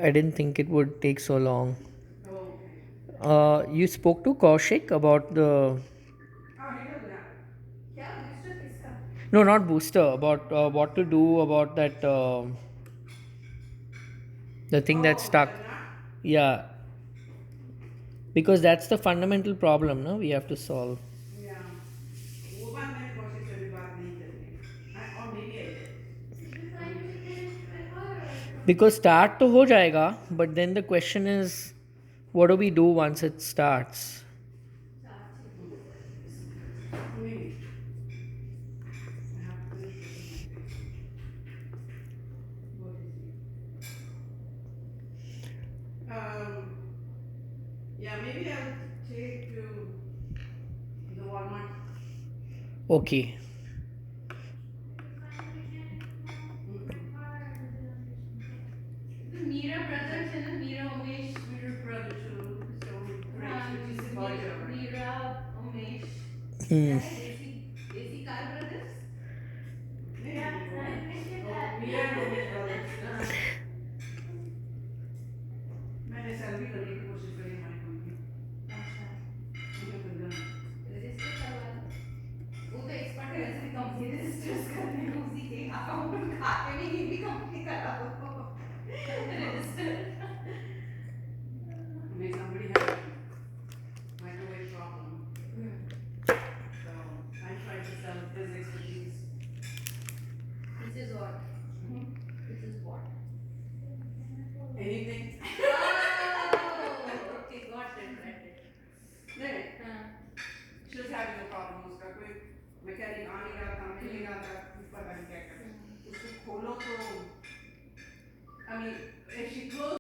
I didn't think it would take so long. Okay. You spoke to Kaushik about the. हाँ निकल गया क्या booster किसका No, not booster, about what to do about that. The thing that's oh the stuck. nut Yeah, because that's the fundamental problem, no? We have to solve. yeah वो बात मैंने कौशिक से भी बात नहीं करी है or maybe I did Because start to ho jayega, but then the question is, what do we do once it starts? maybe I have to finish brushing my teeth what is it yeah maybe I'll take to the Walmart Okay. the Meera brothers है ना Meera Umesh Meera brother so rich which is Georgia right Meera, Umesh, क्या Hmm. है देसी car brothers? नहीं वो Meera and Umesh brothers मैंने salary करने की कोशिश करी हमारी कंपनी अच्छा मुझे मिल गया रजिस्टर करवा लो वो तो एक्सपर्ट है वैसे भी कंपनी रजिस्टर्स करने में उसी के अकाउंट खाते में ये भी कंपनी करा दो register I mean somebody had a microwave problem so I tried to sell his expertise this is what this is what anything oh okay got it नहीं हाँ she was having a problem उसका कोई mechanic आ नहीं रहा था मिल नहीं रहा था पता नहीं क्या कर उसको खोलो तो I mean if she closed